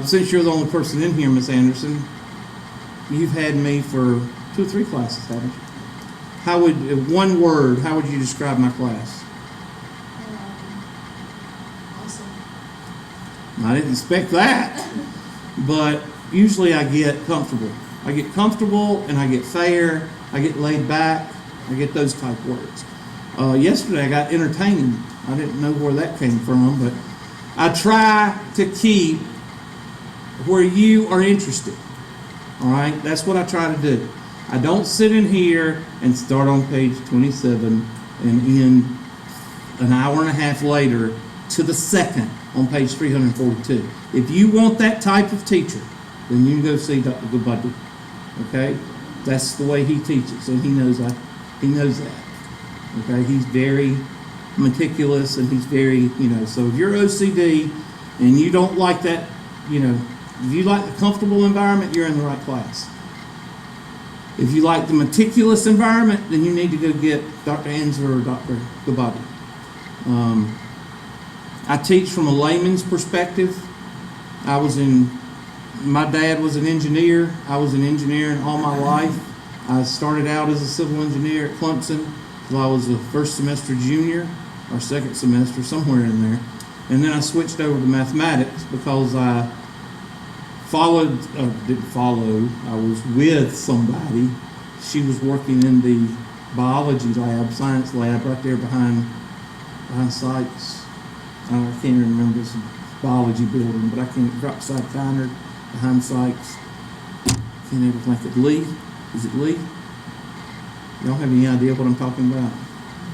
Since you're the only person in here, Miss Anderson, you've had me for 2 or 3 classes, haven't you? How would, one word, how would you describe my class? Awesome. I didn't expect that, but usually I get comfortable. I get comfortable and I get fair, I get laid back, I get those type words. Yesterday I got entertaining. I didn't know where that came from, but I try to keep where you are interested. All right, that's what I try to do. I don't sit in here and start on page 27 and end an hour and a half later to the second on page 342. If you want that type of teacher, then you can go see Dr. Goodbody. Okay, that's the way he teaches, and he knows that. He knows that. Okay, he's very meticulous, and he's very, so if you're OCD and you don't like that, if you like the comfortable environment, you're in the right class. If you like the meticulous environment, then you need to go get Dr. Answer or Dr. Goodbody. I teach from a layman's perspective. My dad was an engineer. I was an engineer all my life. I started out as a civil engineer at Clemson until I was a first semester junior or second semester, somewhere in there. And then I switched over to mathematics because I didn't follow, I was with somebody. She was working in the biology lab, science lab, right there behind Sykes. I can't even remember this biology building, but I can't drop side Diner behind Sykes. Can't ever think of Lee. Is it Lee? Y'all have any idea what I'm talking about?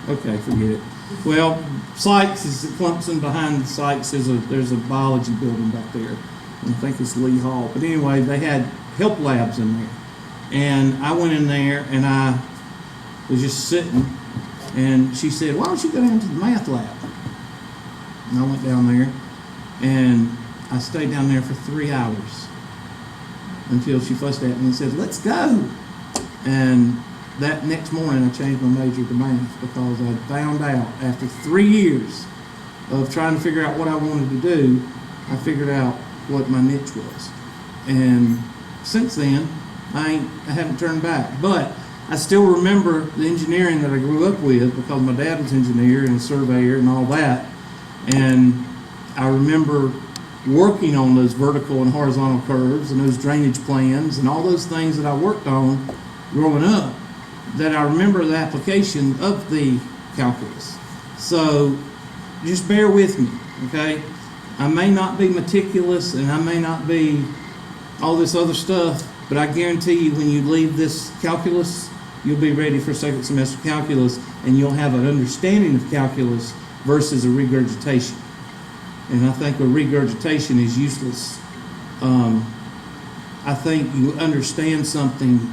Okay, forget it. Well, Sykes is at Clemson. Behind Sykes there's a biology building back there. I think it's Lee Hall. But anyway, they had help labs in there. And I went in there and I was just sitting, and she said, "Why don't you go down to the math lab?" And I went down there, and I stayed down there for 3 hours until she fussed at me and said, "Let's go." And that next morning I changed my major to math because I found out after 3 years of trying to figure out what I wanted to do, I figured out what my niche was. And since then, I haven't turned back. But I still remember the engineering that I grew up with because my dad was an engineer and a surveyor and all that. And I remember working on those vertical and horizontal curves and those drainage plans and all those things that I worked on growing up, that I remember the application of the calculus. So just bear with me, okay? I may not be meticulous and I may not be all this other stuff, but I guarantee you when you leave this calculus, you'll be ready for second semester calculus and you'll have an understanding of calculus versus a regurgitation. And I think a regurgitation is useless. I think you understand something,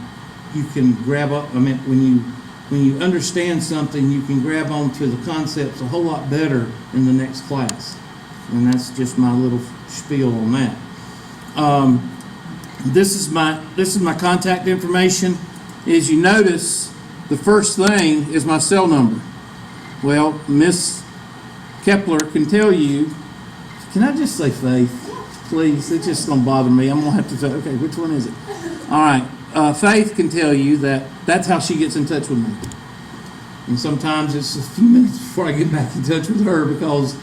you can grab up, when you understand something, you can grab onto the concepts a whole lot better in the next class. And that's just my little spiel on that. This is my contact information. As you notice, the first thing is my cell number. Well, Miss Kepler can tell you. Can I just say Faith, please? It's just gonna bother me. I'm gonna have to say, okay, which one is it? All right. Faith can tell you that's how she gets in touch with me. And sometimes it's a few minutes before I get back in touch with her because,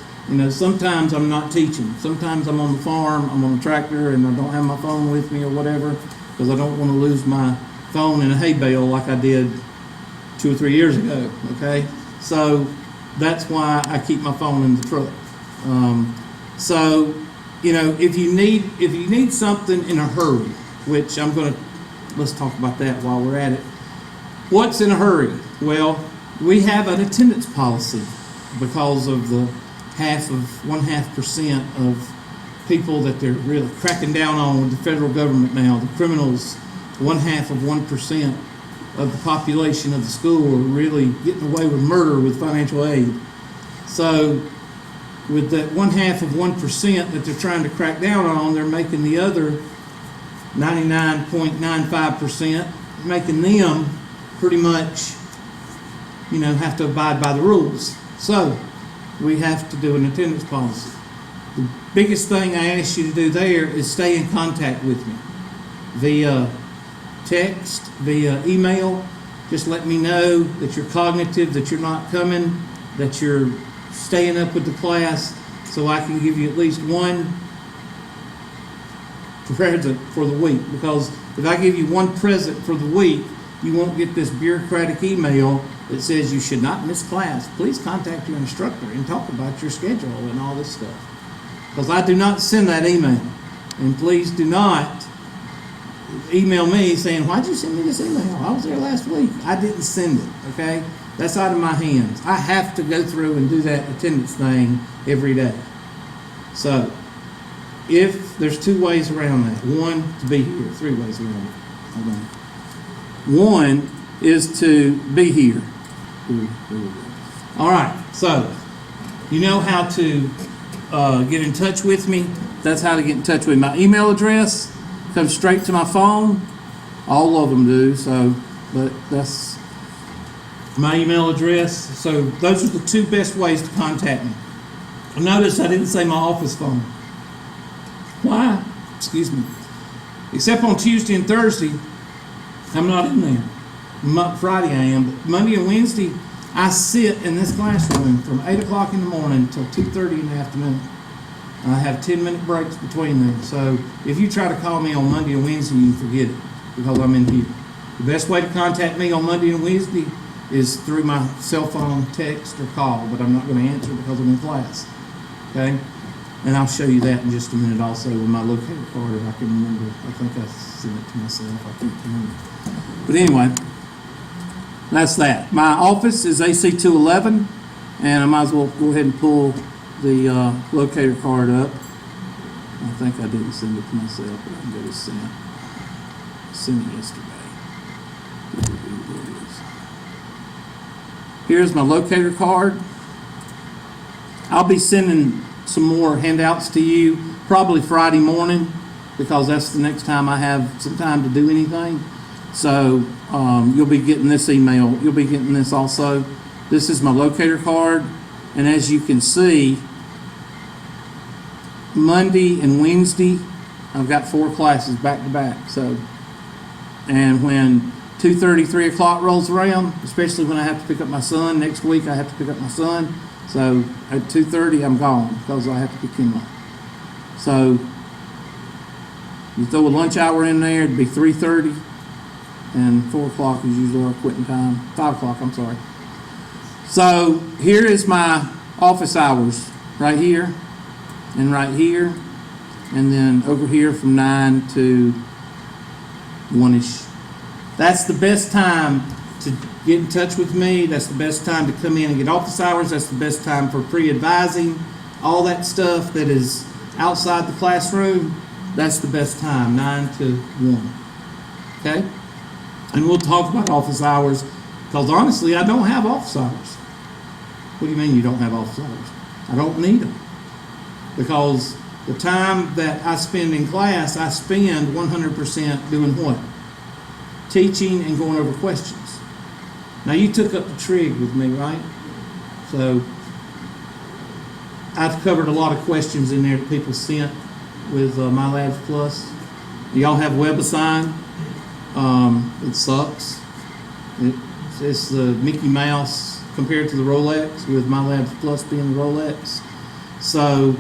sometimes I'm not teaching. Sometimes I'm on the farm, I'm on a tractor, and I don't have my phone with me or whatever because I don't want to lose my phone in a hay bale like I did 2 or 3 years ago, okay? So that's why I keep my phone in the truck. If you need something in a hurry, which let's talk about that while we're at it. What's in a hurry? Well, we have an attendance policy because of the 1.5% of people that they're really cracking down on with the federal government now. The criminals, 1/2% of the population of the school are really getting away with murder with financial aid. So with that 1/2% that they're trying to crack down on, they're making the other 99.95%, making them pretty much, have to abide by the rules. So we have to do an attendance policy. The biggest thing I ask you to do there is stay in contact with me via text, via email. Just let me know that you're cognitive, that you're not coming, that you're staying up with the class, so I can give you at least one present for the week. Because if I give you one present for the week, you won't get this bureaucratic email that says you should not miss class. Please contact your instructor and talk about your schedule and all this stuff. Because I do not send that email. And please do not email me saying, why'd you send me this email? I was there last week. I didn't send it, okay? That's out of my hands. I have to go through and do that attendance thing every day. So, if there's two ways around that. One, to be here. Three ways around it. Hold on. One is to be here. All right, so you know how to get in touch with me. That's how to get in touch with me. My email address comes straight to my phone. All of them do, so, but that's my email address. So those are the two best ways to contact me. Notice I didn't say my office phone. Why? Excuse me. Except on Tuesday and Thursday, I'm not in there. Friday I am, but Monday and Wednesday, I sit in this classroom from 8 o'clock in the morning until 2:30 in the afternoon. I have 10-minute breaks between them. So if you try to call me on Monday and Wednesday, you can forget it, because I'm in here. The best way to contact me on Monday and Wednesday is through my cell phone, text, or call, but I'm not going to answer because I'm in class. Okay? And I'll show you that in just a minute also with my locator card, if I can remember. I think I sent it to myself. I can't remember. But anyway, that's that. My office is AC 211, and I might as well go ahead and pull the locator card up. I think I didn't send it to myself, but I can go to send. Send it yesterday. There it is. Here's my locator card. I'll be sending some more handouts to you probably Friday morning, because that's the next time I have some time to do anything. So you'll be getting this email. You'll be getting this also. This is my locator card, and as you can see, Monday and Wednesday I've got 4 classes back to back. So, and when 2:30, 3 o'clock rolls around, especially when I have to pick up my son next week, I have to pick up my son. So at 2:30 I'm gone because I have to pick him up. So you throw a lunch hour in there, it'd be 3:30, and 4 o'clock is usually our quitting time. 5 o'clock, I'm sorry. So here is my office hours, right here and right here, and then over here from 9 to 1-ish. That's the best time to get in touch with me. That's the best time to come in and get office hours. That's the best time for pre-advising, all that stuff that is outside the classroom. That's the best time, 9 to 1. Okay? And we'll talk about office hours, because honestly, I don't have office hours. What do you mean you don't have office hours? I don't need them. Because the time that I spend in class, I spend 100% doing what? Teaching and going over questions. Now, you took up the trig with me, right? So I've covered a lot of questions in there that people sent with MyLabs Plus. Y'all have WebAssign. It sucks. It's the Mickey Mouse compared to the Rolex, with MyLabs Plus being the Rolex. So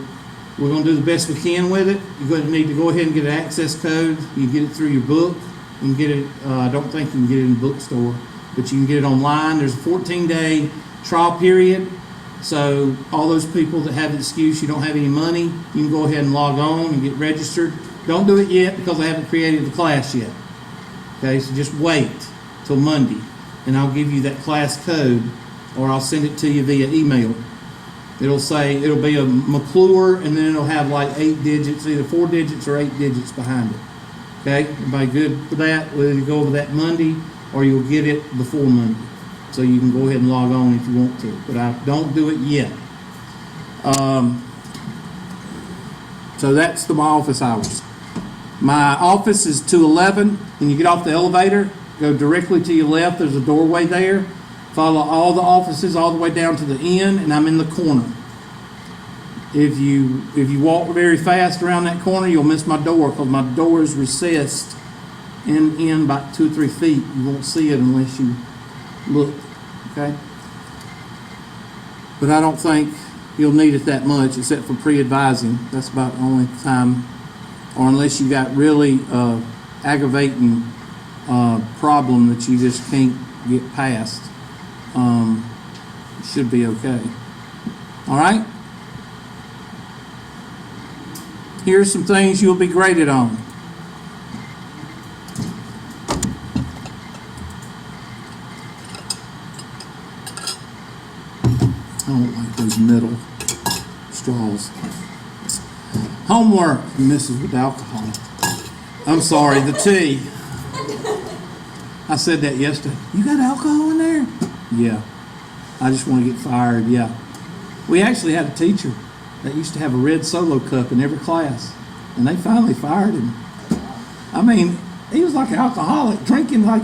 we're going to do the best we can with it. You're going to need to go ahead and get an access code. You can get it through your book. You can get it, I don't think you can get it in the bookstore, but you can get it online. There's a 14-day trial period. So all those people that have the excuse you don't have any money, you can go ahead and log on and get registered. Don't do it yet because I haven't created the class yet. Okay, so just wait till Monday, and I'll give you that class code, or I'll send it to you via email. It'll be a McClure, and then it'll have like 8 digits, either 4 digits or 8 digits behind it. Okay, everybody good for that? We'll either go over that Monday, or you'll get it before Monday. So you can go ahead and log on if you want to, but I don't do it yet. So that's my office hours. My office is 211. When you get off the elevator, go directly to your left. There's a doorway there. Follow all the offices all the way down to the end, and I'm in the corner. If you walk very fast around that corner, you'll miss my door, because my door is recessed in about 2 or 3 feet. You won't see it unless you look, okay? But I don't think you'll need it that much, except for pre-advising. That's about the only time, or unless you got really aggravating problem that you just can't get past. Should be okay. All right? Here's some things you'll be graded on. I don't like those metal straws. Homework messes with alcohol. I'm sorry, the tea. I said that yesterday. You got alcohol in there? Yeah. I just want to get fired, yeah. We actually had a teacher that used to have a red Solo cup in every class, and they finally fired him. I mean, he was like an alcoholic, drinking like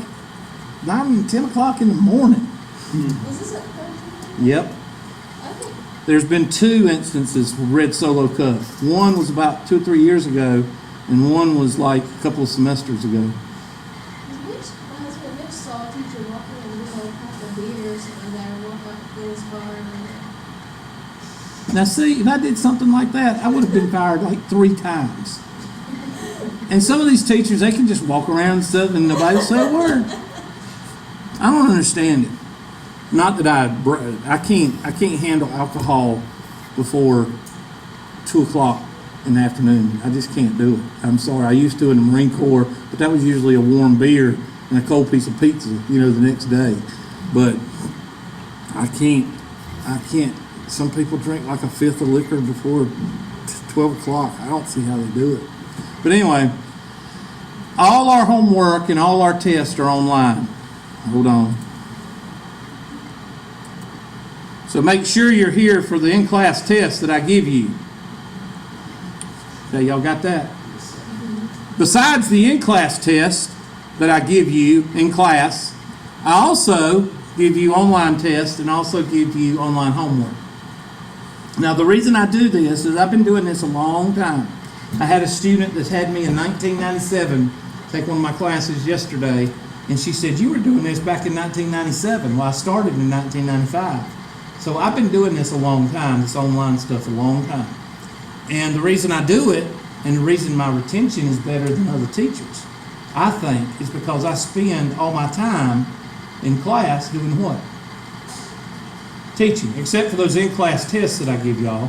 9 and 10 o'clock in the morning. Was this at 13? Yep. Okay. There's been 2 instances with red Solo cup. One was about 2 or 3 years ago, and one was like a couple of semesters ago. My husband saw a teacher walking in with a cup of beer or something like that, and walk up to his bar and Now see, if I did something like that, I would have been fired like 3 times. And some of these teachers, they can just walk around and stuff and nobody will say a word. I don't understand it. Not that I can't handle alcohol before 2 o'clock in the afternoon. I just can't do it. I'm sorry. I used to in the Marine Corps, but that was usually a warm beer and a cold piece of pizza, the next day. But I can't. Some people drink like a fifth of liquor before 12 o'clock. I don't see how they do it. But anyway, all our homework and all our tests are online. Hold on. So make sure you're here for the in-class test that I give you. Okay, y'all got that? Besides the in-class test that I give you in class, I also give you online tests and also give you online homework. Now, the reason I do this is I've been doing this a long time. I had a student that had me in 1997 take one of my classes yesterday, and she said, "You were doing this back in 1997. Well, I started in 1995. So I've been doing this a long time, this online stuff a long time. And the reason I do it, and the reason my retention is better than other teachers, I think, is because I spend all my time in class doing what? Teaching. Except for those in-class tests that I give y'all,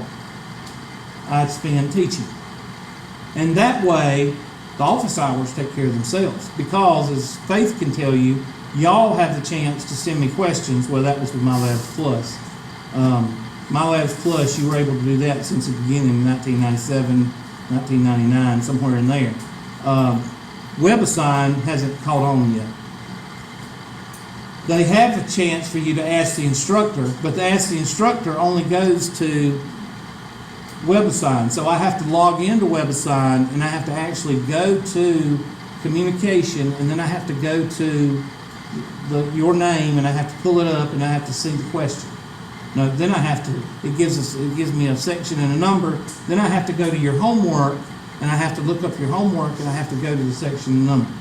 I spend teaching. And that way, the office hours take care of themselves. Because, as Faith can tell you, y'all have the chance to send me questions. Well, that was with MyLabs Plus. MyLabs Plus, you were able to do that since the beginning in 1997, 1999, somewhere in there. WebAssign hasn't caught on yet. They have a chance for you to ask the instructor, but the ask the instructor only goes to WebAssign. So I have to log into WebAssign, and I have to actually go to communication, and then I have to go to your name, and I have to pull it up, and I have to see the question. No, then I have to, it gives me a section and a number. Then I have to go to your homework, and I have to look up your homework, and I have to go to the section and number.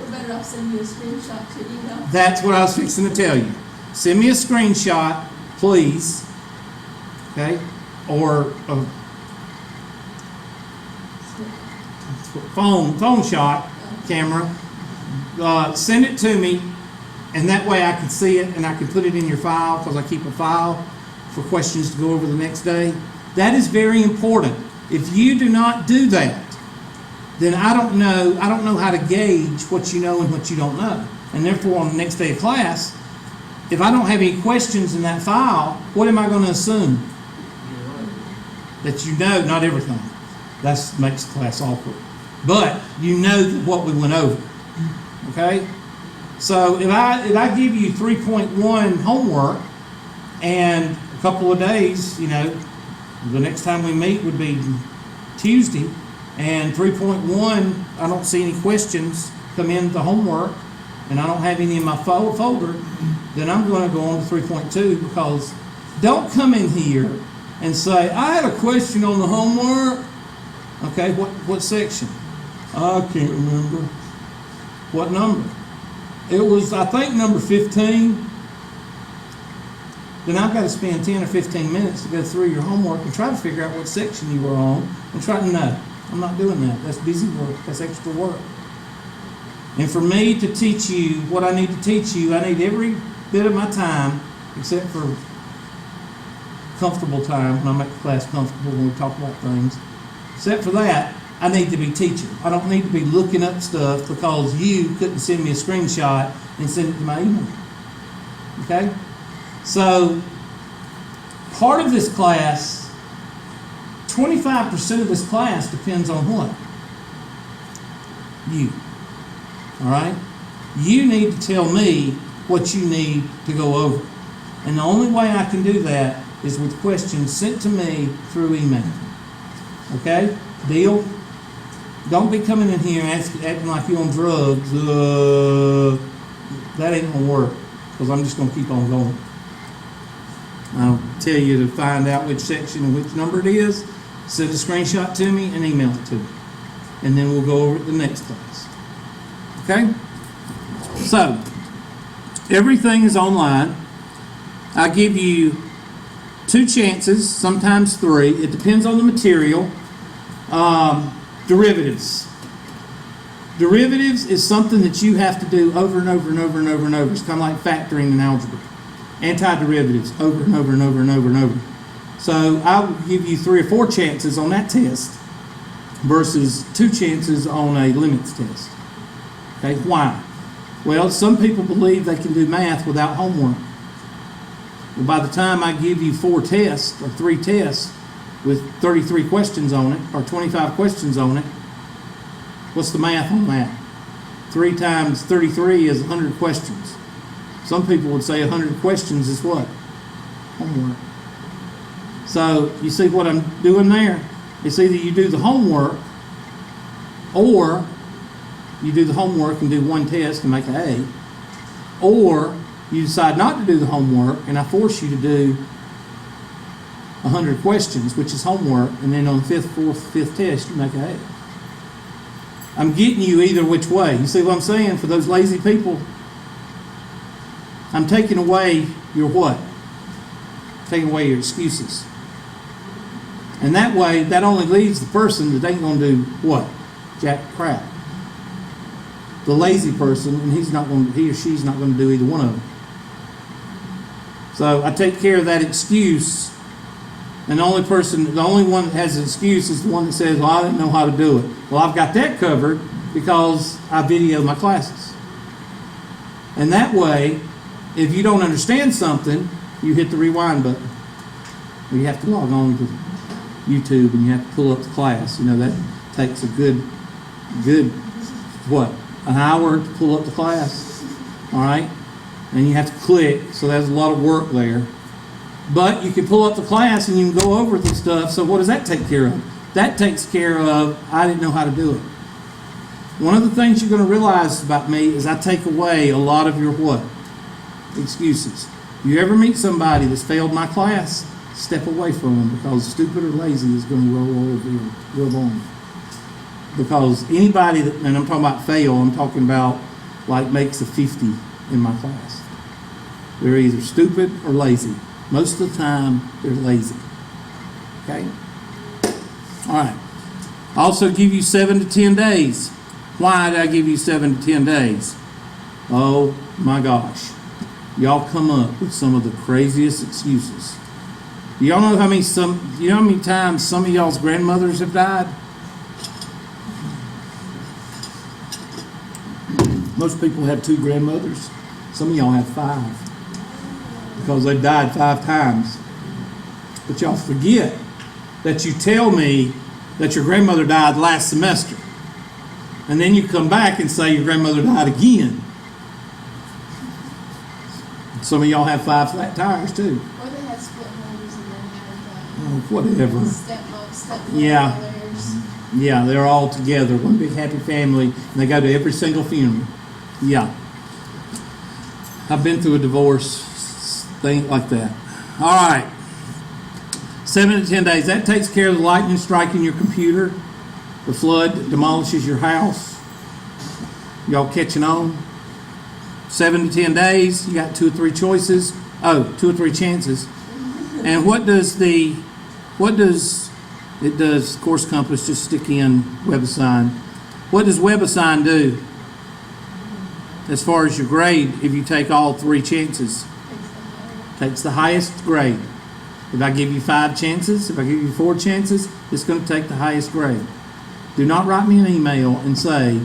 we're better off sending you a screenshot to email. That's what I was fixing to tell you. Send me a screenshot, please. Okay? Or a phone shot, camera. Send it to me, and that way I can see it, and I can put it in your file, because I keep a file for questions to go over the next day. That is very important. If you do not do that, then I don't know how to gauge what you know and what you don't know. And therefore, on the next day of class, if I don't have any questions in that file, what am I going to assume? That you know not everything. That makes the class awkward. But you know what we went over. Okay? So if I give you 3.1 homework, and a couple of days, the next time we meet would be Tuesday, and 3.1, I don't see any questions come in the homework, and I don't have any in my folder, then I'm going to go on to 3.2, because don't come in here and say, I had a question on the homework. Okay, what section? I can't remember. What number? It was, I think, number 15. Then I've got to spend 10 or 15 minutes to go through your homework and try to figure out what section you were on and try to know. I'm not doing that. That's busy work. That's extra work. And for me to teach you what I need to teach you, I need every bit of my time, except for comfortable time when I make the class comfortable when we talk about things. Except for that, I need to be teaching. I don't need to be looking up stuff because you couldn't send me a screenshot and send it to my email. Okay? So, part of this class, 25% of this class depends on what? You. All right? You need to tell me what you need to go over. And the only way I can do that is with questions sent to me through email. Okay? Deal? Don't be coming in here acting like you're on drugs. That ain't going to work because I'm just going to keep on going. I'll tell you to find out which section and which number it is, send a screenshot to me and email it to me. And then we'll go over it the next class. Okay? So, everything is online. I give you 2 chances, sometimes 3. It depends on the material. Derivatives. Derivatives is something that you have to do over and over and over and over and over. It's kind of like factoring in algebra. Antiderivatives, over and over and over and over and over. So I will give you 3 or 4 chances on that test versus 2 chances on a limits test. Okay, why? Well, some people believe they can do math without homework. Well, by the time I give you 4 tests or 3 tests with 33 questions on it or 25 questions on it, what's the math on that? 3 times 33 is 100 questions. Some people would say 100 questions is what? Homework. So, you see what I'm doing there? It's either you do the homework or you do the homework and do 1 test and make an A, or you decide not to do the homework and I force you to do 100 questions, which is homework, and then on the 5th, 4th, 5th test you make an A. I'm getting you either which way. You see what I'm saying? For those lazy people, I'm taking away your what? Taking away your excuses. And that way, that only leaves the person that ain't going to do what? Jack crap. The lazy person, and he or she's not going to do either one of them. So I take care of that excuse, and the only one that has an excuse is the one that says, well, I didn't know how to do it. Well, I've got that covered because I video my classes. And that way, if you don't understand something, you hit the rewind button. Or you have to log on to YouTube and you have to pull up the class. You know, that takes a good, what, an hour to pull up the class. All right? And you have to click, so there's a lot of work there. But you can pull up the class and you can go over the stuff. So what does that take care of? That takes care of, I didn't know how to do it. One of the things you're going to realize about me is I take away a lot of your what? Excuses. You ever meet somebody that's failed my class, step away from them because stupid or lazy is going to roll on. Because anybody that, and I'm talking about fail, I'm talking about like makes a 50 in my class. They're either stupid or lazy. Most of the time, they're lazy. Okay? All right. I also give you 7 to 10 days. Why did I give you 7 to 10 days? Oh my gosh. Y'all come up with some of the craziest excuses. Y'all know how many times some of y'all's grandmothers have died? Most people have 2 grandmothers. Some of y'all have 5. Because they died 5 times. But y'all forget that you tell me that your grandmother died last semester. And then you come back and say your grandmother died again. Some of y'all have 5 flat tires too. Or they have split homes and then have Whatever. step-mothers. Yeah, they're all together, one big happy family, and they go to every single funeral. Yeah. I've been through a divorce thing like that. All right. 7 to 10 days. That takes care of the lightning striking your computer, the flood that demolishes your house. Y'all catching on? 7 to 10 days. You got 2 or 3 choices. 2 or 3 chances. And what does Course Compass just stick in WebAssign? What does WebAssign do as far as your grade if you take all 3 chances? Takes the highest grade. If I give you 5 chances, if I give you 4 chances, it's going to take the highest grade. Do not write me an email and say,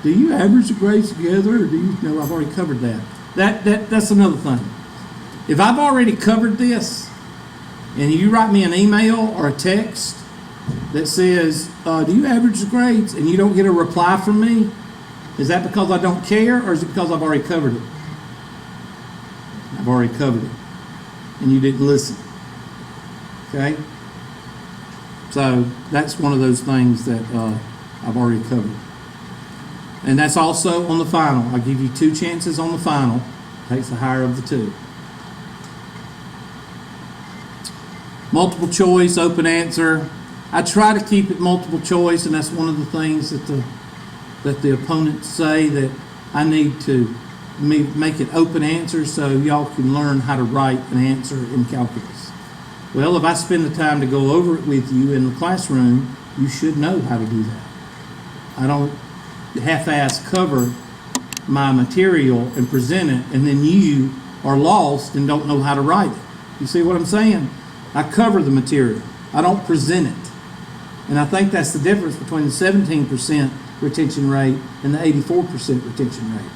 do you average the grades together, or do you know I've already covered that? That's another thing. If I've already covered this, and you write me an email or a text that says, do you average the grades, and you don't get a reply from me, is that because I don't care, or is it because I've already covered it? I've already covered it, and you didn't listen. Okay? So that's one of those things that I've already covered. And that's also on the final. I give you 2 chances on the final. Takes the higher of the 2. Multiple choice, open answer. I try to keep it multiple choice, and that's one of the things that the opponents say, that I need to make it open answer so y'all can learn how to write an answer in calculus. Well, if I spend the time to go over it with you in the classroom, you should know how to do that. I don't half-ass cover my material and present it, and then you are lost and don't know how to write it. You see what I'm saying? I cover the material. I don't present it. And I think that's the difference between the 17% retention rate and the 84% retention rate.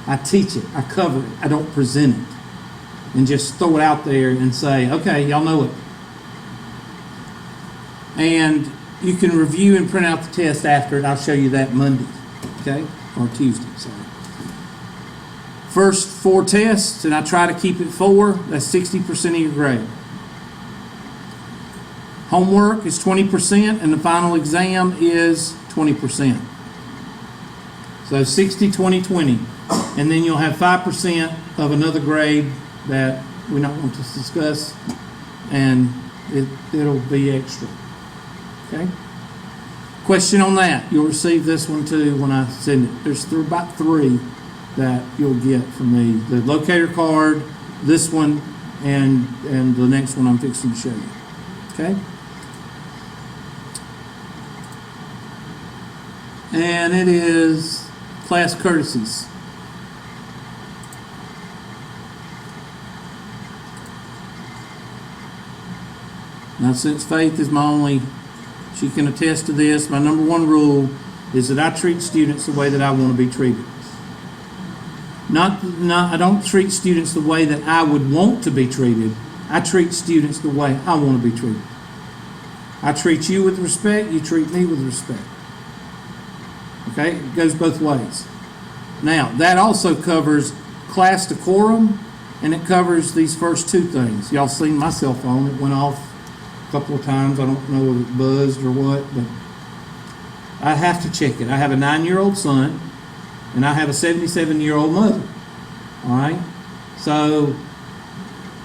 I teach it. I cover it. I don't present it and just throw it out there and say, okay, y'all know it. And you can review and print out the test after it. I'll show you that Monday, okay? Or Tuesday, sorry. First 4 tests, and I try to keep it 4. That's 60% of your grade. Homework is 20%, and the final exam is 20%. So 60, 20, 20. And then you'll have 5% of another grade that we're not going to discuss, and it'll be extra. Okay? Question on that. You'll receive this one too when I send it. There's about 3 that you'll get from me. The locator card, this one, and the next one I'm fixing to show you. Okay? And it is class courtesies. Now, since Faith is my only, she can attest to this, my number 1 rule is that I treat students the way that I want to be treated. I don't treat students the way that I would want to be treated. I treat students the way I want to be treated. I treat you with respect, you treat me with respect. Okay? It goes both ways. Now, that also covers class decorum, and it covers these first 2 things. Y'all seen my cell phone. It went off a couple of times. I don't know if it buzzed or what, but I have to check it. I have a 9-year-old son, and I have a 77-year-old mother. All right? So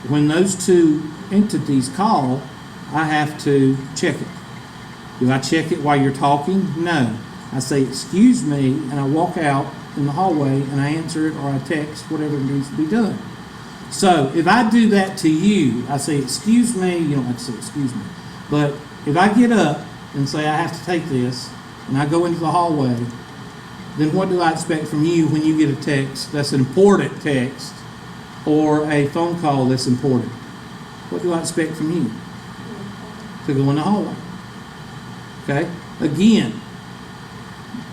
when those 2 entities call, I have to check it. Do I check it while you're talking? No. I say, excuse me, and I walk out in the hallway and I answer it, or I text, whatever needs to be done. So if I do that to you, I say, excuse me, you don't have to say excuse me, but if I get up and say I have to take this, and I go into the hallway, then what do I expect from you when you get a text that's an important text, or a phone call that's important? What do I expect from you? To go in the hallway. Okay? Again,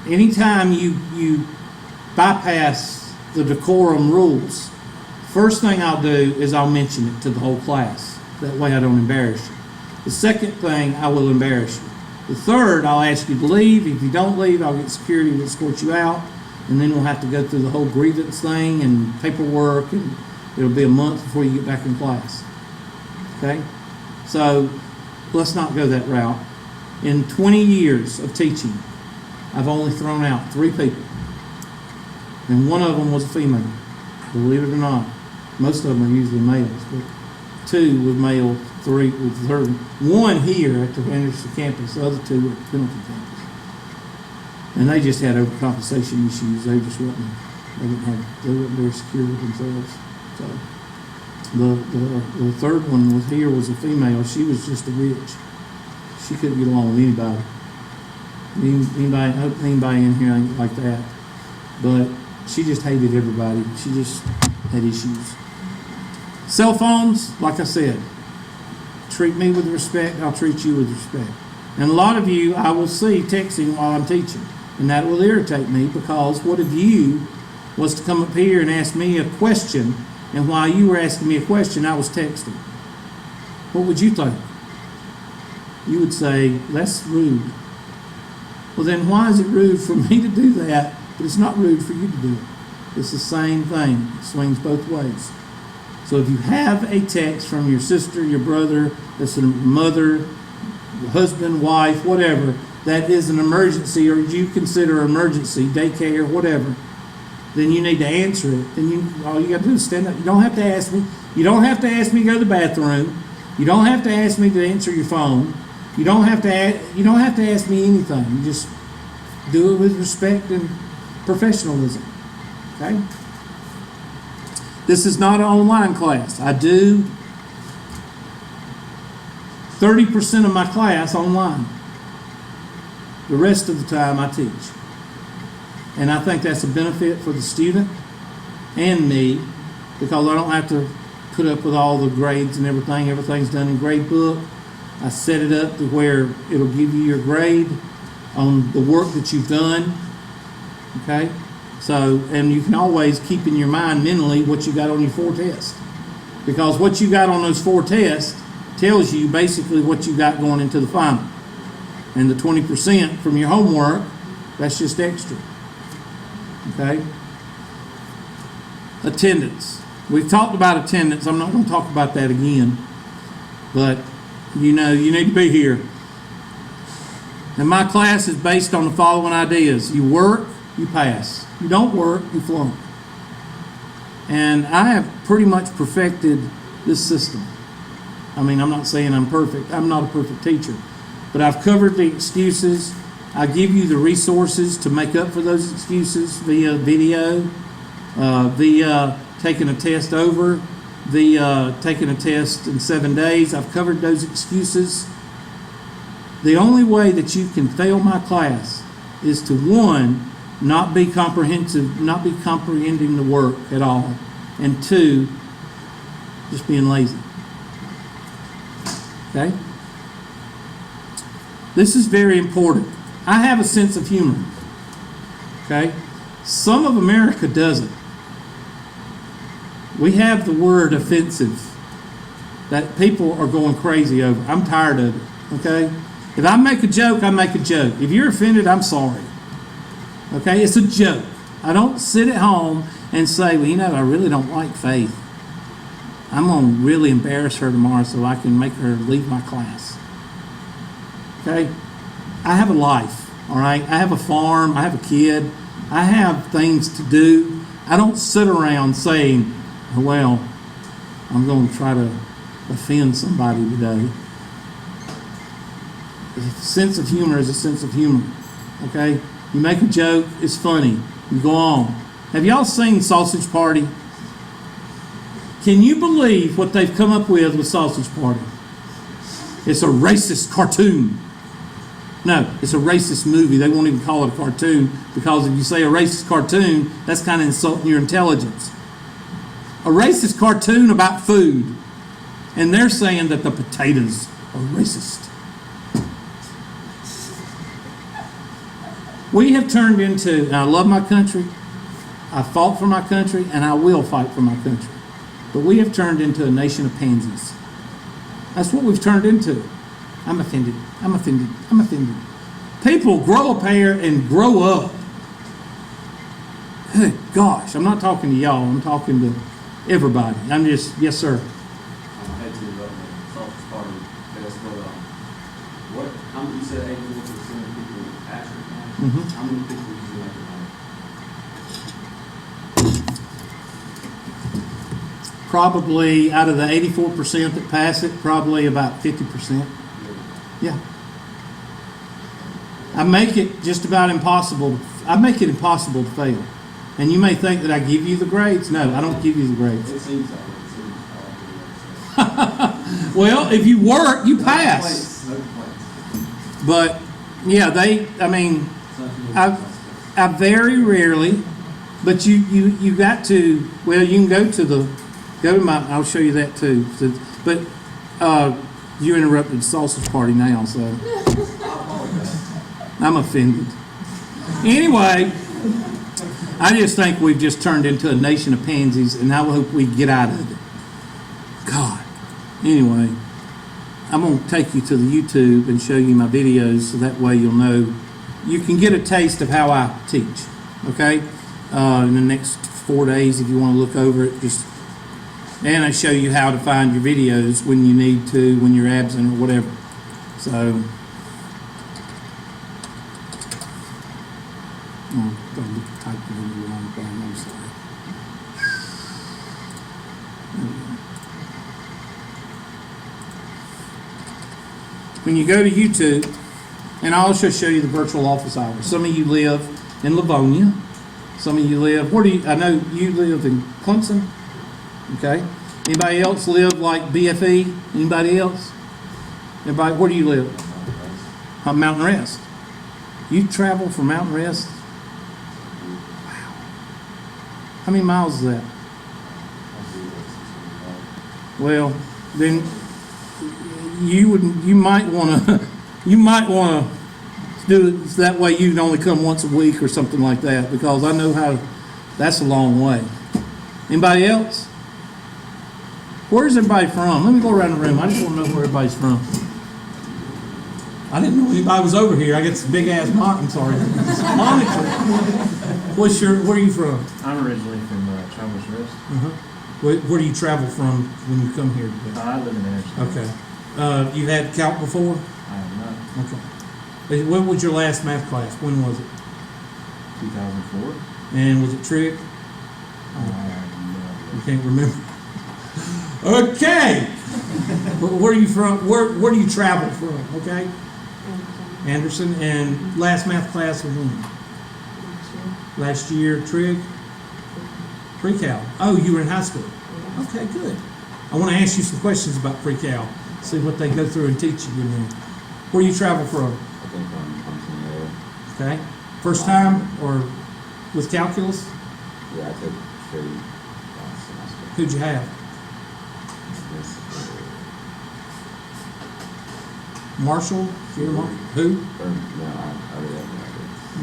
anytime you bypass the decorum rules, first thing I'll do is I'll mention it to the whole class. That way I don't embarrass you. The second thing, I will embarrass you. The third, I'll ask you to leave. If you don't leave, I'll get security to escort you out, and then we'll have to go through the whole grievance thing and paperwork, and it'll be a month before you get back in class. Okay? So let's not go that route. In 20 years of teaching, I've only thrown out 3 people, and one of them was a female. Believe it or not, most of them are usually males, but 2 were male three, with the third one here at the Anderson campus, the other two were at the Pendleton campus. And they just had overcompensation issues. They just they weren't very secure with themselves. So the third one was here was a female. She was just a witch. She couldn't get along with anybody. Anybody in here ain't like that. But she just hated everybody. She just had issues. Cell phones, like I said, treat me with respect, I'll treat you with respect. And a lot of you I will see texting while I'm teaching. And that will irritate me, because what if you was to come up here and ask me a question, and while you were asking me a question, I was texting? What would you think? You would say, that's rude. Well, then why is it rude for me to do that, but it's not rude for you to do it? It's the same thing. It swings both ways. So if you have a text from your sister, your brother, that's a mother, husband, wife, whatever, that is an emergency, or you consider an emergency, daycare, whatever, then you need to answer it. Then all you got to do is stand up. You don't have to ask me. You don't have to ask me to go to the bathroom. You don't have to ask me to answer your phone. You don't have to ask me anything. You just do it with respect and professionalism. Okay? This is not an online class. I do 30% of my class online. The rest of the time I teach. And I think that's a benefit for the student and me, because I don't have to put up with all the grades and everything. Everything's done in gradebook. I set it up to where it'll give you your grade on the work that you've done. Okay? So, and you can always keep in your mind mentally what you got on your 4 tests. Because what you got on those 4 tests tells you basically what you got going into the final. And the 20% from your homework, that's just extra. Okay? Attendance. We've talked about attendance. I'm not going to talk about that again. But, you need to be here. And my class is based on the following ideas. You work, you pass. You don't work, you flunk. And I have pretty much perfected this system. I mean, I'm not saying I'm perfect. I'm not a perfect teacher. But I've covered the excuses. I give you the resources to make up for those excuses via video, via taking a test over, via taking a test in 7 days. I've covered those excuses. The only way that you can fail my class is to, one, not be comprehensive, not be comprehending the work at all, and 2, just being lazy. Okay? This is very important. I have a sense of humor. Okay? Some of America doesn't. We have the word offensive that people are going crazy over. I'm tired of it. Okay? If I make a joke, I make a joke. If you're offended, I'm sorry. Okay? It's a joke. I don't sit at home and say, well, I really don't like Faith. I'm going to really embarrass her tomorrow so I can make her leave my class. Okay? I have a life, all right? I have a farm. I have a kid. I have things to do. I don't sit around saying, well, I'm going to try to offend somebody today. A sense of humor is a sense of humor, okay? You make a joke, it's funny. You go on. Have y'all seen Sausage Party? Can you believe what they've come up with Sausage Party? It's a racist cartoon. No, it's a racist movie. They won't even call it a cartoon, because if you say a racist cartoon, that's kind of insulting your intelligence. A racist cartoon about food. And they're saying that the potatoes are racist. We have turned into, and I love my country, I fought for my country, and I will fight for my country. But we have turned into a nation of pansies. That's what we've turned into. I'm offended. I'm offended. I'm offended. People grow a pair and grow up. Good gosh, I'm not talking to y'all. I'm talking to everybody. I'm just, yes, sir. I had to interrupt the Sausage Party fest, but how many, you said 81% of people actually pass? Mm-hmm. How many people usually make it probably out of the 84% that pass it, probably about 50%. Yeah. I make it just about impossible. I make it impossible to fail. And you may think that I give you the grades. No, I don't give you the grades. It seems that way. It seems all. Well, if you work, you pass. No complaints. But yeah, I very rarely, but you got to, well, you can go to my, I'll show you that too. So, but you interrupted the sausage party now, so I'm offended. Anyway, I just think we've just turned into a nation of pansies, and I hope we get out of it. God. Anyway, I'm going to take you to the YouTube and show you my videos, so that way you'll know. You can get a taste of how I teach, okay? In the next 4 days, if you want to look over it, and I show you how to find your videos when you need to, when you're absent or whatever. So, I typed in the wrong thing, I'm sorry. There we go. When you go to YouTube, and I'll also show you the virtual office hours. Some of you live in Livonia. Some of you live, I know you live in Clemson. Okay. Anybody else live like BFE? Anybody else? Everybody, where do you live? Mountain Rest. You travel from Mountain Rest? Wow. How many miles is that? Well, then you might want to do it that way. You can only come once a week or something like that, because I know how. That's a long way. Anybody else? Where's everybody from? Let me go around the room. I just want to know where everybody's from. I didn't know anybody was over here. I get this big ass monitor. Where are you from? I'm originally from Travelers Rest. Where do you travel from when you come here today? I live in Anderson. Okay. You had calc before? I have not. Okay. When was your last math class? When was it? 2004. And was it trig? You can't remember. Okay. Where are you from? Where do you travel from? Okay. Anderson. And last math class was when? Last year, trig? Pre-cal. Oh, you were in high school. Okay, good. I want to ask you some questions about pre-cal. See what they go through and teach you. Where you travel from? I think I'm from there. Okay. First time or with calculus? Yeah, I took trade last semester. Who'd you have? This, Marshall? Who? no, I already have no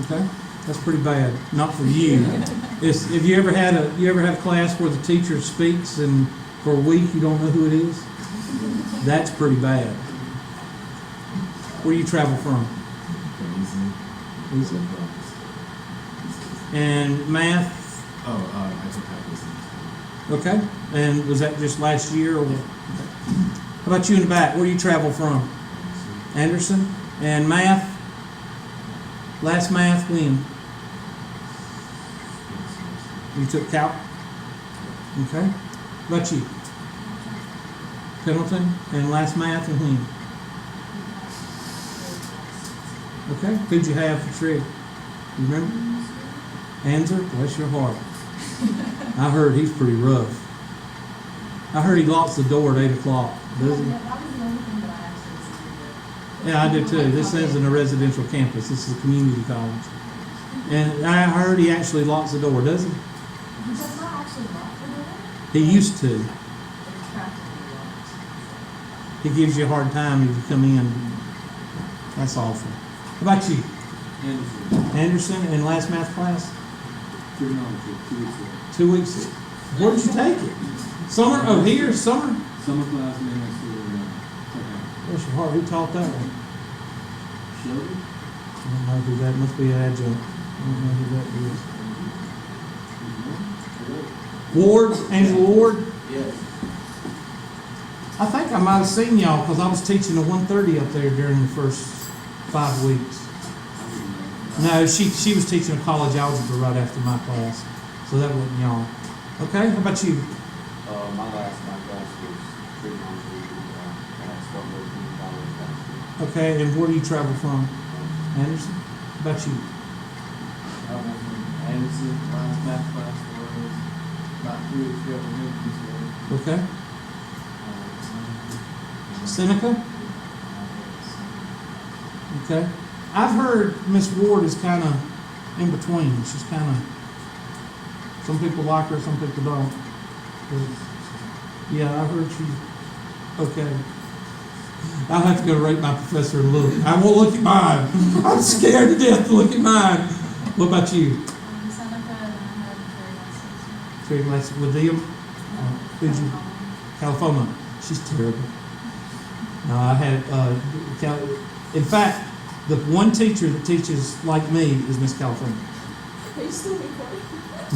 idea. Okay. That's pretty bad. Not for you. Have you ever had a class where the teacher speaks and for a week you don't know who it is? That's pretty bad. Where do you travel from? Easy. And math? I took calculus. Okay. And was that just last year or what? Okay. How about you in the back? Where do you travel from? Anderson. And math? Last math when? You took calc? Okay. How about you? Pendleton. And last math and when? Okay. Who'd you have for trig? You remember? Anzer? Bless your heart. I heard he's pretty rough. I heard he locks the door at 8 o'clock. Does he? Yeah, I do too. This isn't a residential campus. This is a community college. And I heard he actually locks the door, does he? Does not actually lock the door? He used to. It's practically locked. He gives you a hard time if you come in. That's awful. How about you? Anderson, and last math class? Trigonometry, 2 weeks ago. 2 weeks ago. Where did you take it? Summer? Oh, here? Summer? Summer class and then next year, Bless your heart. Who taught that one? Shelby? I don't know who that must be an adjunct. I don't know who that is. Ward? Angela Ward? Yes. I think I might have seen y'all because I was teaching a 130 up there during the first 5 weeks. No, she was teaching a college algebra right after my class. So that wasn't y'all. Okay, how about you? My class was trigonometry, and I started working in college last year. Okay, and where do you travel from? Anderson? How about you? I went from Anderson, last math class was about 3 weeks ago, elementary school. Okay. Seneca? Okay. I've heard Miss Ward is kind of in between. She's kind of, some people like her, some people don't. But, yeah, I heard she's okay. I'll have to go rate my professor and look. I won't look at mine. I'm scared to death to look at mine. What about you? Seneca, and I had Terry Lacy with them? Who'd you? California. She's terrible. No, I had, in fact, the one teacher that teaches like me is Miss California. Are you still recording?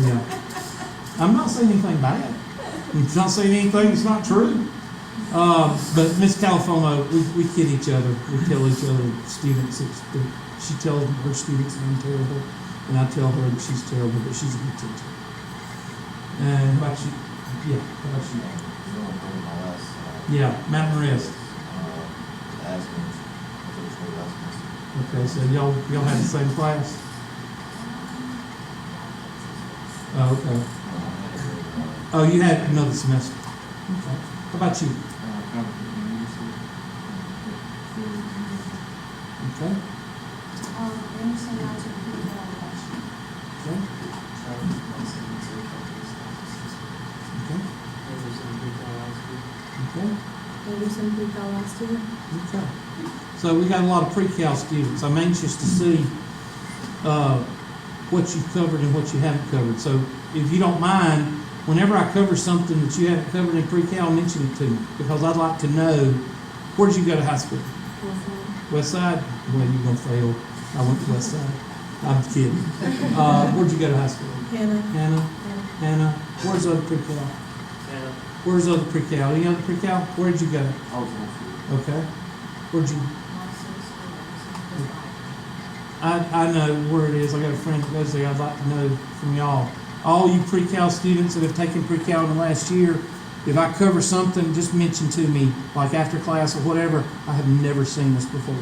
Yeah. I'm not saying anything bad. I'm not saying anything that's not true. But Miss California, we kid each other. We tell each other, students, that she tells her students that I'm terrible, and I tell her that she's terrible, but she's a good teacher. And how about you? Yeah, how about you? Yeah, Mountain Rest. Okay, so y'all had the same class? Oh, okay. Oh, you had another semester. Okay. How about you? Okay. Anderson, I took pre-cal last year. Okay. Okay. Okay. Anderson pre-cal last year. Okay. So we got a lot of pre-cal students. I'm anxious to see what you've covered and what you haven't covered. So if you don't mind, whenever I cover something that you haven't covered in pre-cal, mention it to me, because I'd like to know, where did you go to high school? West Side? Well, you're going to fail. I went to West Side. I'm kidding. Where'd you go to high school? Hannah. Hannah? Where's the other pre-cal? Where's the other pre-cal? Any other pre-cal? Where did you go? Okay. Where'd you? I know where it is. I got a friend that goes there. I'd like to know from y'all. All you pre-cal students that have taken pre-cal in the last year, if I cover something, just mention to me, like after class or whatever. I have never seen this before.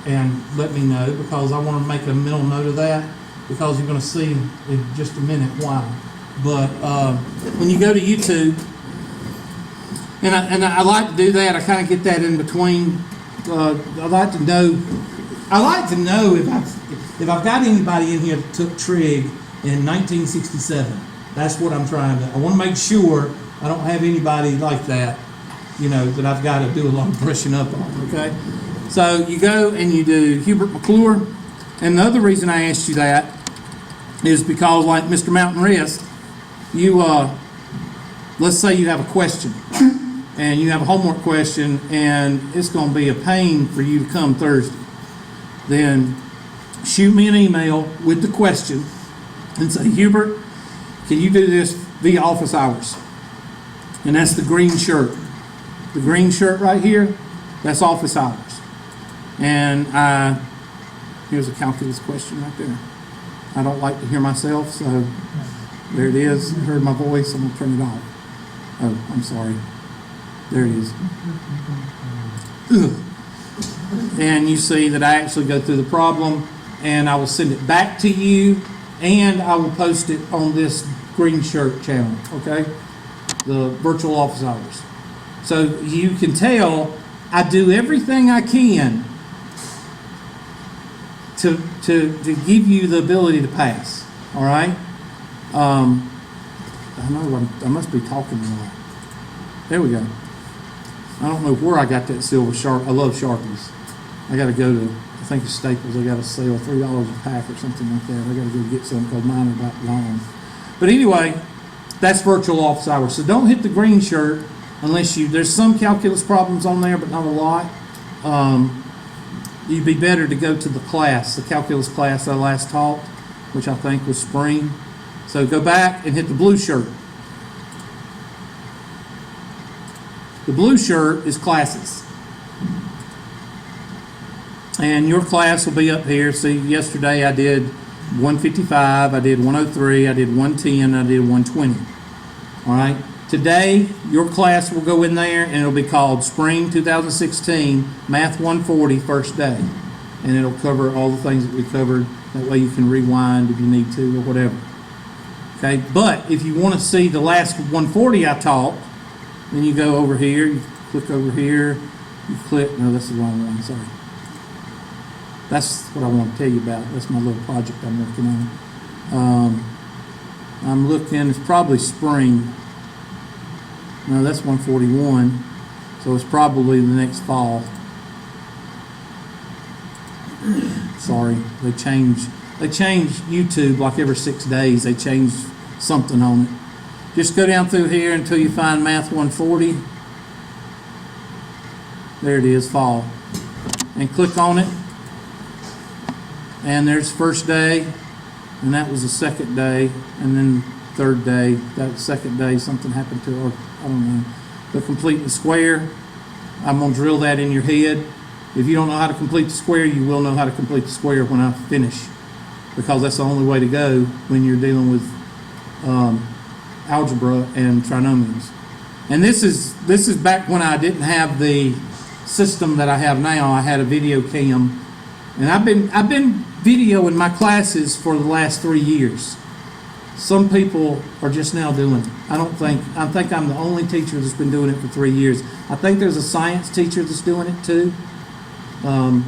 And let me know, because I want to make a mental note of that, because you're going to see in just a minute why. But when you go to YouTube, and I like to do that, I kind of get that in between. I like to know if I've got anybody in here that took trig in 1967. That's what I'm trying to. I want to make sure I don't have anybody like that, that I've got to do a lot of brushing up on. Okay, so you go and you do Hubert McClure, and the other reason I asked you that is because, like Mr. Mountain Rest, you let's say you have a question and you have a homework question, and it's going to be a pain for you to come Thursday. Then shoot me an email with the question and say, Hubert, can you do this via office hours? And that's the green shirt. The green shirt right here, that's office hours. And here's a calculus question right there. I don't like to hear myself, so there it is. You heard my voice, I'm going to turn it off. Oh, I'm sorry. There it is. Ugh. And you see that I actually go through the problem, and I will send it back to you, and I will post it on this green shirt channel, okay? The virtual office hours. So you can tell I do everything I can to give you the ability to pass, all right? I know I must be talking wrong. There we go. I don't know where I got that silver sharp. I love Sharpies. I got to go to, I think it's Staples. They got a sale, $3 a pack or something like that. I got to go get some because mine are about gone. But anyway, that's virtual office hours. So don't hit the green shirt unless there's some calculus problems on there, but not a lot. You'd be better to go to the class, the calculus class I last taught, which I think was spring. So go back and hit the blue shirt. The blue shirt is classes. And your class will be up here. See, yesterday I did 155, I did 103, I did 110, I did 120. All right? Today, your class will go in there and it'll be called Spring 2016 Math 140 First Day. And it'll cover all the things that we covered. That way you can rewind if you need to or whatever. Okay? But if you want to see the last 140 I taught, then you go over here, you click over here, you click, no, that's the wrong one, sorry. That's what I want to tell you about. That's my little project I'm working on. I'm looking, it's probably spring. No, that's 141. So it's probably the next fall. Sorry, they change YouTube like every 6 days. They change something on it. Just go down through here until you find Math 140. There it is, fall. And click on it. And there's first day. And that was the second day. And then third day. That second day, something happened to her. I don't know. But complete the square. I'm going to drill that in your head. If you don't know how to complete the square, you will know how to complete the square when I finish. Because that's the only way to go when you're dealing with algebra and trinomials. And this is back when I didn't have the system that I have now. I had a video cam, and I've been videoing my classes for the last 3 years. Some people are just now doing it. I think I'm the only teacher that's been doing it for 3 years. I think there's a science teacher that's doing it too. And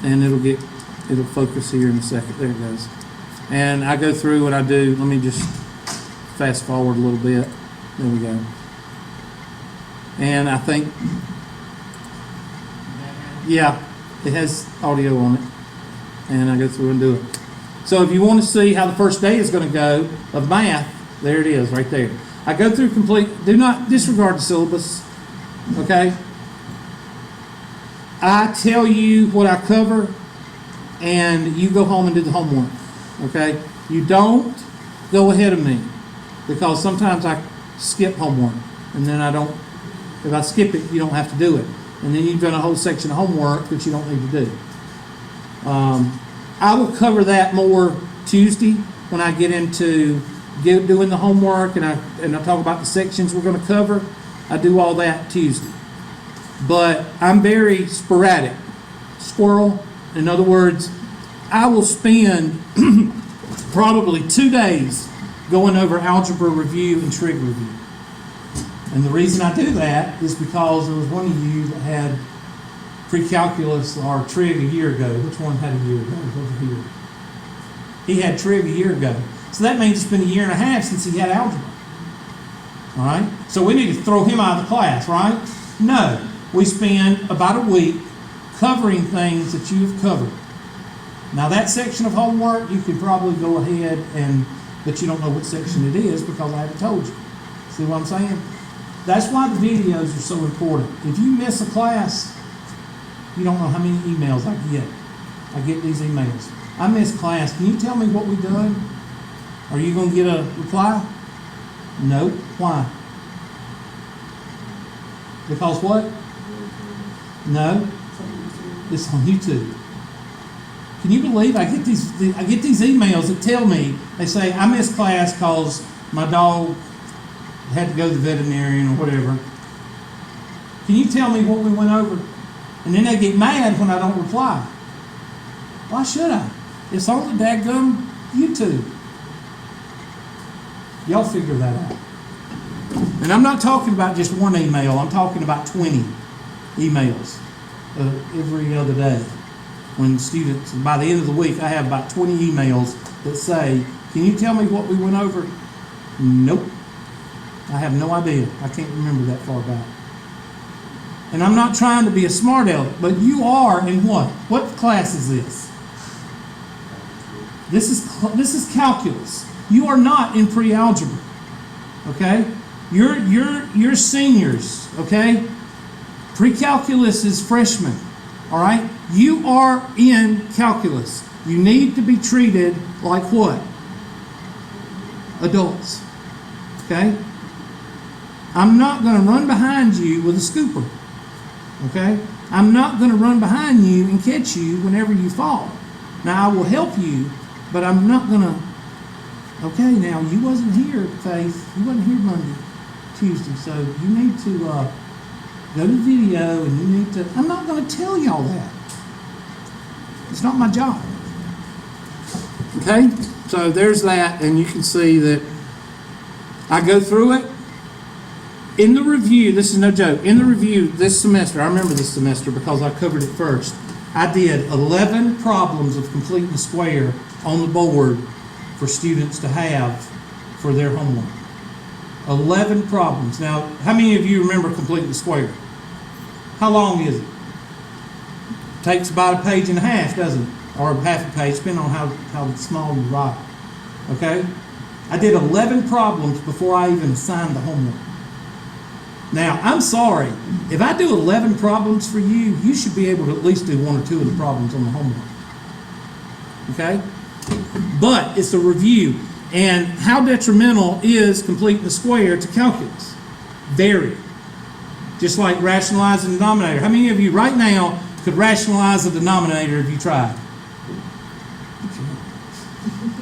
it'll focus here in a second. There it goes. And I go through and I do, let me just fast forward a little bit. There we go. And I think, yeah, it has audio on it. And I go through and do it. So if you want to see how the first day is going to go of math, there it is right there. I go through complete, do not disregard the syllabus, okay? I tell you what I cover, and you go home and do the homework, okay? You don't go ahead of me, because sometimes I skip homework, and then I don't, if I skip it, you don't have to do it. And then you've done a whole section of homework that you don't need to do. I will cover that more Tuesday when I get into doing the homework, and I talk about the sections we're going to cover. I do all that Tuesday. But I'm very sporadic. Squirrel. In other words, I will spend probably 2 days going over algebra review and trig review. And the reason I do that is because there was one of you that had pre-calculus or trig a year ago. Which one had a year ago? Over here. He had trig a year ago. So that means it's been a year and a half since he had algebra. All right? So we need to throw him out of the class, right? No. We spend about a week covering things that you've covered. Now that section of homework, you can probably go ahead but you don't know what section it is because I haven't told you. See what I'm saying? That's why the videos are so important. If you miss a class, you don't know how many emails I get. I get these emails. I missed class. Can you tell me what we've done? Are you going to get a reply? No. Why? Because what? No. It's on YouTube. Can you believe I get these emails that tell me, they say, I missed class because my dog had to go to the veterinarian or whatever. Can you tell me what we went over? And then they get mad when I don't reply. Why should I? It's on the dadgum YouTube. Y'all figure that out. And I'm not talking about just one email. I'm talking about 20 emails every other day. When students, by the end of the week, I have about 20 emails that say, can you tell me what we went over? Nope. I have no idea. I can't remember that far back. And I'm not trying to be a smart aleck, but you are in what? What class is this? This is calculus. You are not in pre-algebra. Okay? You're seniors, okay? Pre-calculus is freshmen. All right? You are in calculus. You need to be treated like what? Adults. Okay? I'm not going to run behind you with a scooper. Okay? I'm not going to run behind you and catch you whenever you fall. Now, I will help you, but I'm not going to Okay, now, you wasn't here, Faith, you wasn't here Monday, Tuesday, so you need to, go to the video and you need to, I'm not gonna tell y'all that. It's not my job. Okay, so there's that, and you can see that I go through it. In the review, this is no joke, in the review this semester, I remember this semester because I covered it first, I did 11 problems of completing the square on the board for students to have for their homework. 11 problems. Now, how many of you remember completing the square? How long is it? Takes about a page and a half, doesn't it? Or half a page, depending on how small you write. Okay? I did 11 problems before I even assigned the homework. Now, I'm sorry. If I do 11 problems for you, you should be able to at least do one or two of the problems on the homework. Okay? But it's a review. And how detrimental is completing the square to calculus? Very. Just like rationalizing the denominator. How many of you right now could rationalize the denominator if you tried?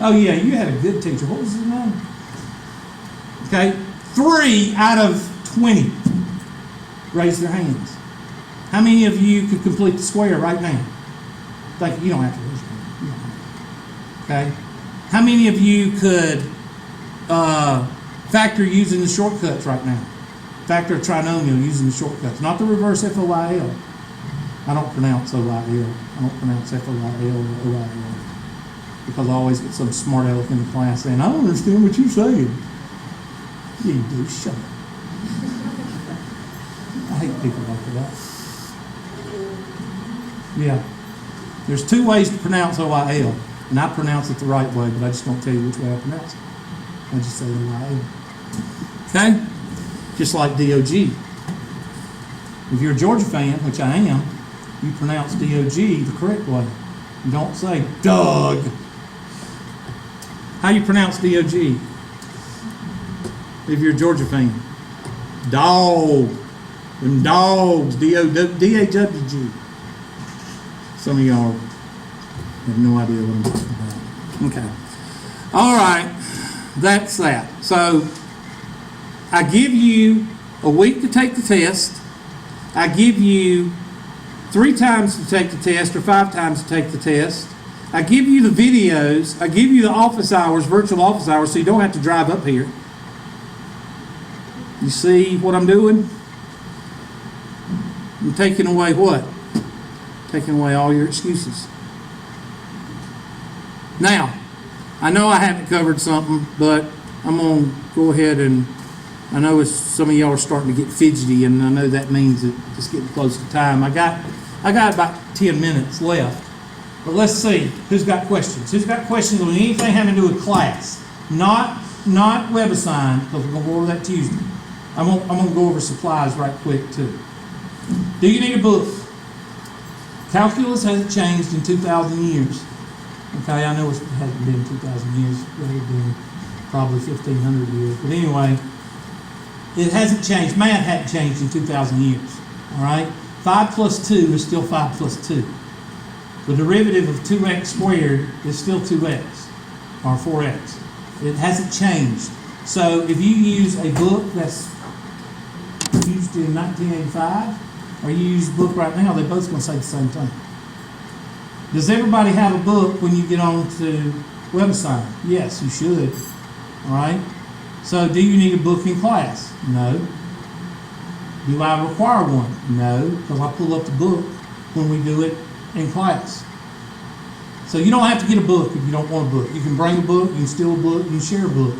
Oh yeah, you had a good teacher. What was his name? Okay, 3 out of 20 raise their hands. How many of you could complete the square right now? Like, you don't have to raise your hand. You don't have to. Okay. How many of you could factor using the shortcuts right now? Factor a trinomial using the shortcuts, not the reverse FOIL. I don't pronounce OIL. I don't pronounce FOIL or OIL. Because I always get some smart aleck in the class saying, I don't understand what you're saying. Yeah, you do. Shut up. I hate people like that. Yeah. There's 2 ways to pronounce OIL. And I pronounce it the right way, but I just don't tell you which way I pronounce it. I just say OIL. Okay? Just like DOG. If you're a Georgia fan, which I am, you pronounce DOG the correct way. You don't say Doug. How you pronounce DOG? If you're a Georgia fan. Dog. Them dogs. D-A-W-G. Some of y'all have no idea what I'm talking about. Okay. All right. That's that. So, I give you a week to take the test. I give you 3 times to take the test or 5 times to take the test. I give you the videos. I give you the office hours, virtual office hours, so you don't have to drive up here. You see what I'm doing? I'm taking away what? Taking away all your excuses. Now, I know I haven't covered something, but I'm going to go ahead and I know some of y'all are starting to get fidgety, and I know that means that it's getting close to time. I got about 10 minutes left. But let's see who's got questions. Who's got questions on anything having to do with class? Not WebAssign, because we're going to go over that Tuesday. I'm going to go over supplies right quick too. Do you need a book? Calculus hasn't changed in 2,000 years. Okay, I know it hasn't been 2,000 years. It would have been probably 1,500 years. But anyway, it hasn't changed. Math hadn't changed in 2,000 years. All right? 5 plus 2 is still 5 plus 2. The derivative of 2x squared is still 2x, or 4x. It hasn't changed. So if you use a book that's used in 1985, or you use a book right now, they're both going to say the same thing. Does everybody have a book when you get on to WebAssign? Yes, you should. All right? So do you need a book in class? No. Do I require one? No, because I pull up the book when we do it in class. So you don't have to get a book if you don't want a book. You can bring a book, you can steal a book, you can share a book.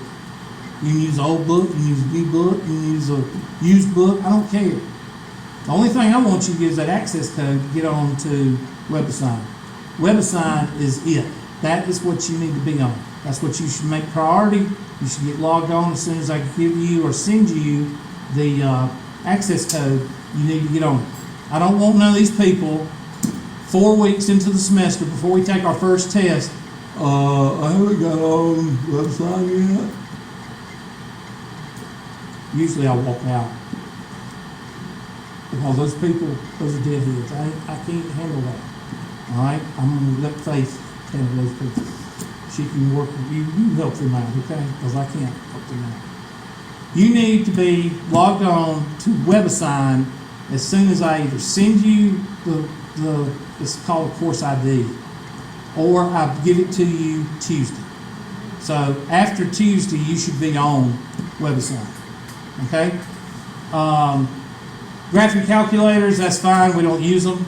You can use an old book, you can use a new book, you can use a used book, I don't care. The only thing I want you to get is that access code to get on to WebAssign. WebAssign is it. That is what you need to be on. That's what you should make priority. You should get logged on as soon as I give you or send you the access code. You need to get on it. I don't want none of these people 4 weeks into the semester before we take our first test. I haven't got on WebAssign yet. Usually I'll walk out. Because those people, those are deadheads. I can't handle that. All right? I'm going to let Faith handle those people. she can work with you, you can help them out, okay? Because I can't help them out. You need to be logged on to WebAssign as soon as I either send you it's called a course ID, or I give it to you Tuesday. So after Tuesday, you should be on WebAssign, okay? Graphic calculators, that's fine, we don't use them.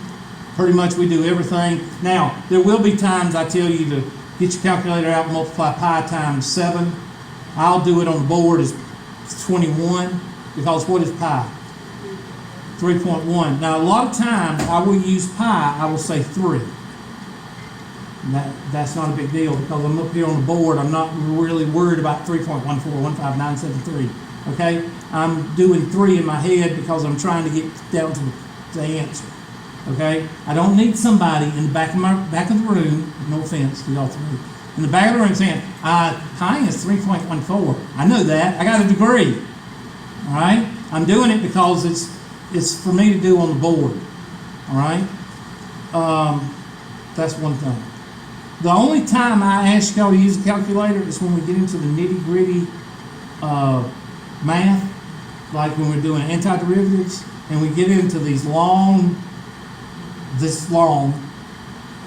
Pretty much we do everything. Now, there will be times I tell you to get your calculator out and multiply pi times 7. I'll do it on the board as 21, because what is pi? 3.1. Now, a lot of times I will use pi, I will say 3. And that's not a big deal, because I'm up here on the board, I'm not really worried about 3.1415973. Okay? I'm doing 3 in my head because I'm trying to get down to the answer. Okay? I don't need somebody in the back of the room, no offense to y'all three, in the back of the room saying, pi is 3.14. I know that. I got a degree. All right? I'm doing it because it's for me to do on the board. All right? That's one thing. The only time I ask y'all to use a calculator is when we get into the nitty-gritty math, like when we're doing antiderivatives, and we get into this long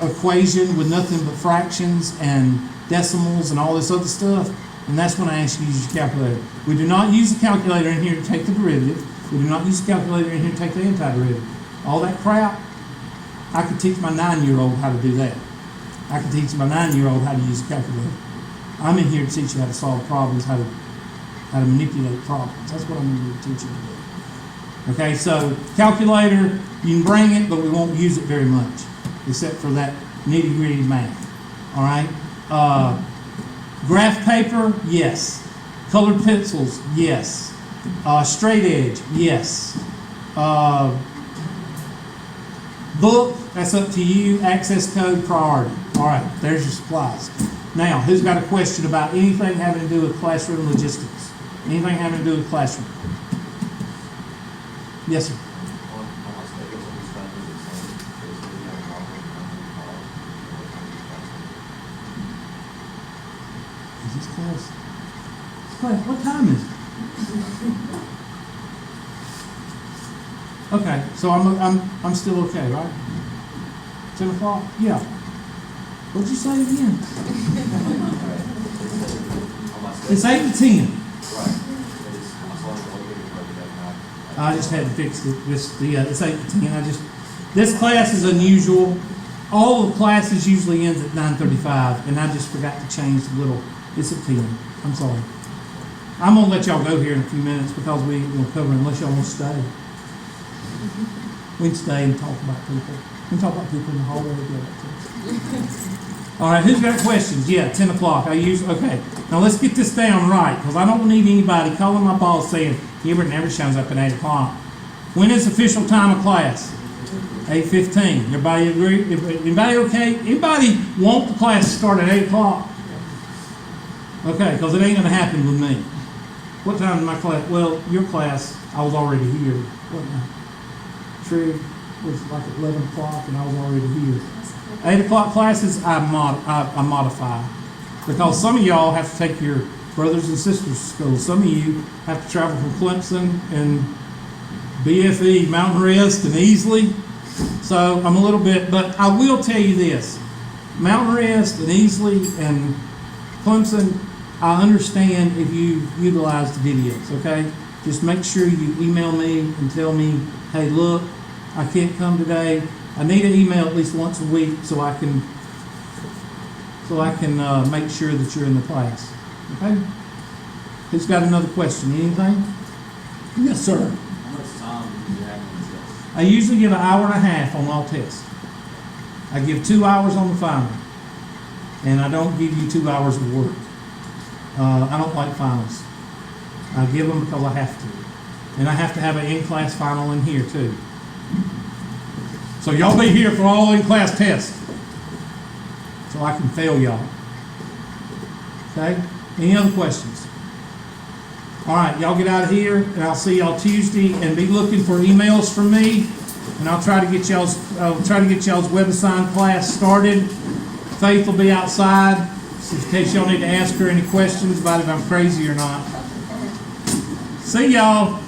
equation with nothing but fractions and decimals and all this other stuff, and that's when I ask you to use your calculator. We do not use a calculator in here to take the derivative. We do not use a calculator in here to take the antiderivative. All that crap, I could teach my 9-year-old how to do that. I can teach my 9-year-old how to use a calculator. I'm in here to teach you how to solve problems, how to manipulate problems. That's what I'm in here to teach you to do. Okay, so calculator, you can bring it, but we won't use it very much, except for that nitty-gritty math. All right? Graph paper, yes. Colored pencils, yes. Straight edge, yes. Book, that's up to you. Access code, priority. All right, there's your supplies. Now, who's got a question about anything having to do with classroom logistics? Anything having to do with classroom? Yes, sir. Is this class? What time is it? Okay, so I'm still okay, right? 10 o'clock? Yeah. What'd you say again? It's 8 to 10. I just had to fix it. It's 8 to 10. This class is unusual. All the classes usually ends at 9:35, and I just forgot to change the little. It's at 10. I'm sorry. I'm gonna let y'all go here in a few minutes because we ain't gonna cover unless y'all want to stay. We can stay and talk about people. We can talk about people in the hallway. All right, who's got questions? Yeah, 10 o'clock. Okay. Now let's get this down right, because I don't need anybody calling my boss saying, Gilbert never shows up at 8 o'clock. When is official time of class? 8:15. Everybody agree? Anybody okay? Anybody want the class to start at 8 o'clock? Okay, because it ain't going to happen with me. What time is my class? Well, your class, I was already here. What now? True, was like at 11 o'clock, and I was already here. 8 o'clock classes, I modify. Because some of y'all have to take your brothers and sisters to school. Some of you have to travel from Clemson and BFE, Mountain Rest, and Easley. So I'm a little bit, but I will tell you this. Mountain Rest and Easley and Clemson, I understand if you utilize the videos, okay? Just make sure you email me and tell me, hey, look, I can't come today. I need an email at least once a week so I can make sure that you're in the class. Okay? Who's got another question? Anything? Yes, sir. How much time do you have on the test? I usually give an hour and a half on all tests. I give 2 hours on the final, and I don't give you 2 hours of work. I don't like finals. I give them because I have to. And I have to have an in-class final in here too. So y'all be here for all in-class tests, so I can fail y'all. Okay? Any other questions? All right, y'all get out of here, and I'll see y'all Tuesday. And be looking for emails from me, and I'll try to get y'all's WebAssign class started. Faith will be outside in case y'all need to ask her any questions about if I'm crazy or not. See y'all.